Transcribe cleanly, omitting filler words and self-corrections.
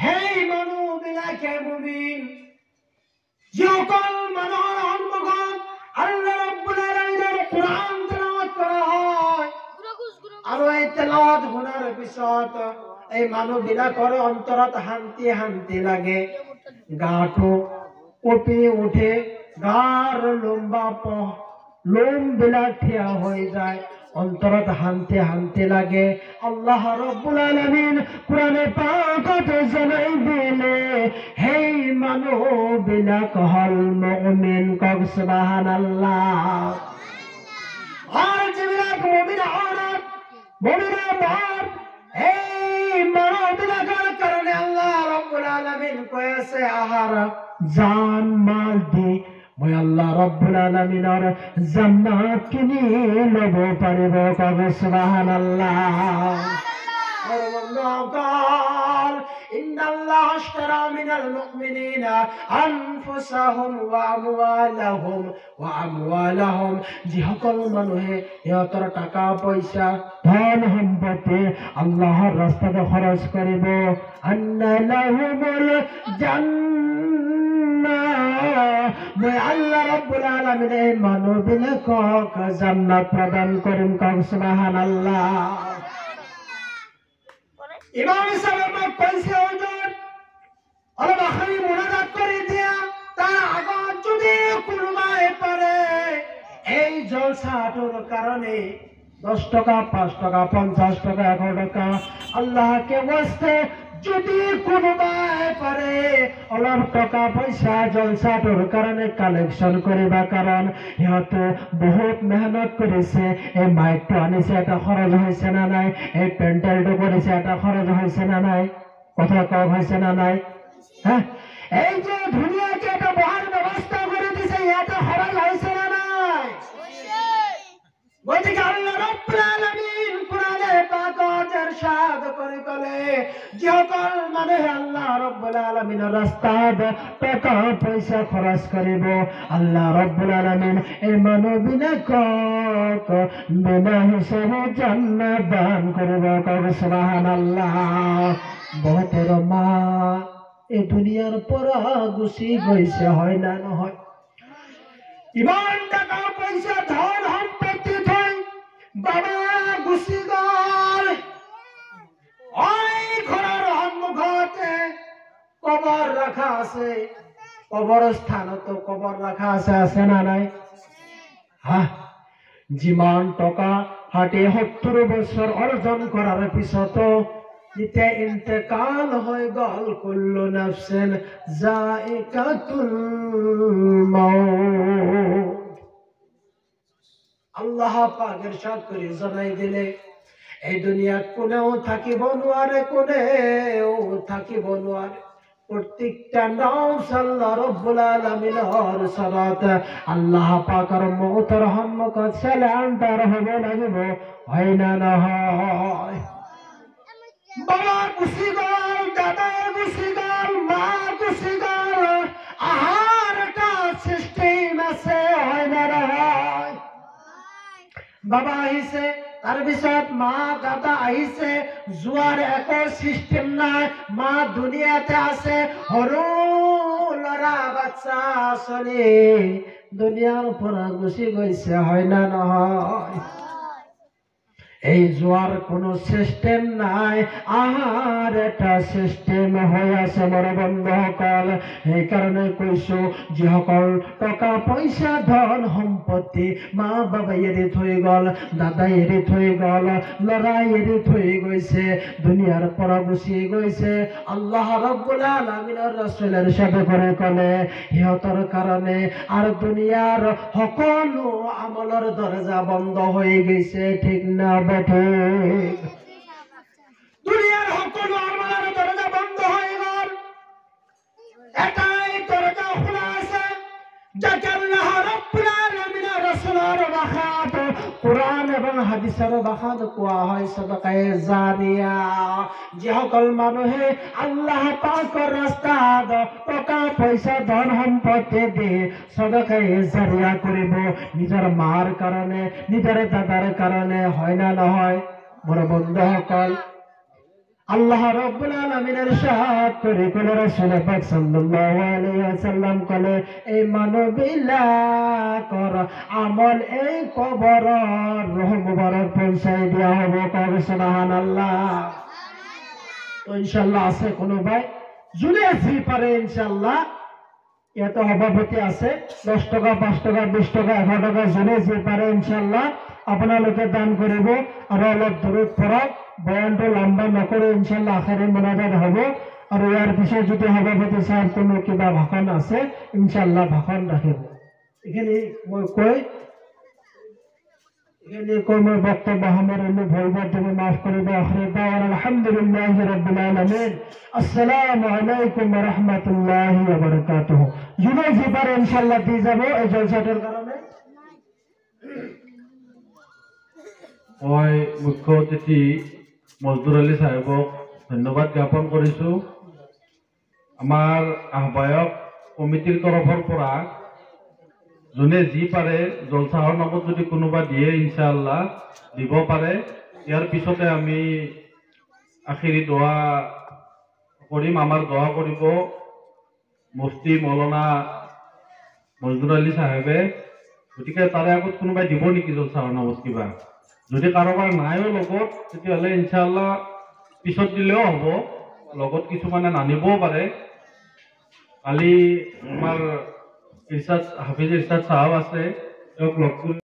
হেই মানুহবিলাকে মুমিন যিসকল মানুহৰ সন্মুখত আল্লাহ ৰাব্বুল আলামিনৰ কোৰআন তেলাওয়াত কৰা হয় আৰু এই তেলাওয়াত শুনাৰ পিছত এই মানুহবিলাকৰ অন্তৰত শান্তি শান্তি লাগে, গাটো কঁপি উঠে, গাৰ লোমবিলাক থিয় হৈ যায়, অন্তৰত শান্তি শান্তি লাগে। আল্লাহ রাব্বুল আলামিন কোরআনে পাকত জনাই দিলে হেই মানুহবিলাক হল মুমিন। কক সুবহানাল্লাহ। আর যিবিলাক মুমিন औरत মুমিনা বার এই মানুহবিলাকৰ কাৰণে আল্লাহ রাব্বুল আলামিন কৈ আছে আহার জান মাল দি মই আল্লাহ রাব্বুল আলামিনৰ জান্নাত কিনি লব পাৰিব। কক সুবহানাল্লাহ। قال إن الله اشترى من المؤمنين أنفسهم وأموالهم যিসকল মানুহে ইহঁতৰ টকা পইচা ধন সম্পত্তি আল্লাহৰ ৰাস্তাত খৰচ কৰিব আন্না লাহুমুল জান্নাহ মই আল্লাহ রাব্বুল আলামিন এই মানুহবিলাকক জান্নাত প্ৰদান কৰিম। কক সুবহানাল্লাহ। ইমাম সাহেব কইছে হুজুর অলপ আখরি মুনাজাত করে দিয়া তার আগত যদি কোনোবাই পারে এই জলসাটোর কারণে 10 টাকা 5 টাকা 50 টাকা 1 টাকা আল্লাহকে ওয়াস্তে যদি কোনোবাই পারে অলপ টাকা পয়সা জলসাটোর কারণে কালেকশন করিবা, কারণ সিহঁতে বহুত মেহনত করেছে, এই মাইকটো আনিছে এটা খরচ হয়েছে না নাই, এই পেন্টেলটো করেছে এটা খরচ হয়েছে না নাই, কথা কম হয়েছে না নাই? হ্যাঁ, এই যে দুনিয়াকে একটা বহার ব্যবস্থা করে দিছে এটা খরচ হয়েছে না নাই? বলতে আল্লাহ রাব্বুল আলামিন কোরআনে পাকত ইরশাদ করে বলে যিসকল মানুহে আল্লাহ রাব্বুল আলামিনের রাস্তাত টাকা পয়সা খরচ করিব আল্লাহ রাব্বুল আলামিন এই মানুহবিলাকক বিনা হিসাবে জান্নাত দান করিব। কক সুবহানাল্লাহ। বহুতর মা এই দুনিয়ার পৰা গুচি গৈছে, হয় না নহয়? ইমান টাকা পয়সা ধন সম্পত্তি থৈ বাবা গুচি গল, ওই ঘৰৰ সন্মুখতে কবর রাখা আছে, কবরস্থানতো কবর রাখা আছে, আছে না নাই? হ্যাঁ, যিমান টকা হাতে 70 বছর অর্জন করার পিছতো যেতিয়া ইন্তেকাল হৈ গল কুল্লু নাফসিন যায়িকাতুল মাউত আল্লাহ পাক ইরশাদ করে জানাই দিলে এই দুনিয়াত কোনেও থাকিব নোৱাৰে, কোনেও থাকিব নোৱাৰে। প্রত্যেকটা নফস আল্লাহ রাব্বুল আলামিনের সালাত আল্লাহ পাকের মওতের সম্মুখত সালান্টার হবে লাগিব, হয় না নহয়? বাবা গুচি গল, দাদা গুচি গল, মা গুচি গল, আহার একটা সিস্টেম আছে, হয় না নহয়? বাবা আহিছে তার পিছত মা দাদা আহিছে, যোৱাৰ একো সিস্টেম নাই, মা দুনিয়াতে আছে, সৰু লৰা বাচ্চা ছোৱালী দুনিয়াৰ পৰা গুচি গৈছে, হয় না নহয়? এই যোৱাৰ কোনো সিস্টেম নাই, আহার এটা সিস্টেম হৈ আছে মোৰ বন্ধুসকল। সেইকাৰণে কৈছো যিসকল টকা পইচা ধন সম্পত্তি মা বাবাই এৰি থৈ গল, দাদাই এৰি থৈ গল, লৰাই এৰি থৈ গৈছে, দুনিয়াৰ পৰা গুচি গৈছে, আল্লাহ রাব্বুল আলামিনৰ রাসূল ইরশাদ কৰে কলে সিহঁতৰ কাৰণে আৰু দুনিয়াৰ সকলো আমলৰ দরজা বন্ধ হৈ গৈছে, ঠিক না বেঠে? দুনিয়ার সকল আমলের দরজা বন্ধ হয়ে গেল, এটাই দরজা খোলা আছে যাকে আল্লাহ রাব্বুল আলামিনের রাসূলের ভাষাত কোরআন এবং হাদিসের ভাষাত কোৱা হয় সদকায়ে জারিয়া। যিসকল মানুহে আল্লাহ পাকৰ ৰাস্তাত টকা পইচা ধন সম্পত্তি দি সদকায়ে জারিয়া কৰিব, নিজৰ মাৰ কাৰণে নিজৰ দাদাৰ কাৰণে, হয় না নহয় মোৰ বন্ধুসকল? আল্লাহ রাব্বুল আলামিনের ইরশাদ করে কোন রাসূল পাক সাল্লাল্লাহু আলাইহি ওয়াসাল্লাম বলে এই মানবিলা কর আমল এই কবর রূহ মুবারক পৌঁছায় দেওয়া হবে কবে সুবহানাল্লাহ। তো ইনশাআল্লাহ আছে কোন ভাই যদি আসি পারে ইনশাআল্লাহ এত সভাপতি আছে 10 টাকা 5 টাকা 20 টাকা 11 টাকা জনে যে পারে ইনশাআল্লাহ আপোনালোকে দান কৰিব আৰু অলপ দূৰত পৰক বয়ানটো লম্বা নকৰে ইনশাআল্লাহ আখেৰে মোনাজাত হ'ব আৰু ইয়াৰ পিছত যদি সভাপতি সাহেব কোনো কিবা ভাষণ আছে ইনশাআল্লাহ ভাষণ ৰাখিব। এখানে মই মই বক্তব্য আমার এমনি ভুলবার জন্য মাফ করে দাও। আখির দাওয়ানা আলহামদুলিল্লাহি রাব্বিল আলামিন। আসসালামু আলাইকুম ওয়া রাহমাতুল্লাহি ওয়া বারাকাতুহু। জুনে জিবার ইনশাআল্লাহ দিয়ে যাব এই জলসাটার কারণে। মই মুখ্য অতিথি মজদুৰ আলী সাহেবক ধন্যবাদ জ্ঞাপন কৰিছোঁ। আমাৰ আহ্বায়ক কমিটিৰ তৰফৰ পৰা যোনে যি পাৰে জলসাহৰ নামত যদি কোনোবা দিয়ে ইনশাআল্লাহ দিব পাৰে। ইয়াৰ পিছতে আমি আখিৰি দোৱা কৰিম। আমাৰ দোৱা কৰিব মুফতি মৌলানা মজদুৰ আলী সাহেবে। গতিকে তাৰে আগত কোনোবাই দিব নেকি জলসাহৰ নামত কিবা? যদি কাৰোবাৰ নাইও লগত তেতিয়াহ'লে ইনশাআল্লাহ পিছত দিলেও হ'ব, লগত কিছুমানে নানিবও পাৰে। কালি আমাৰ হাফিজ ইৰছাদ সাহেব আছে, তেওঁক লগ কৰি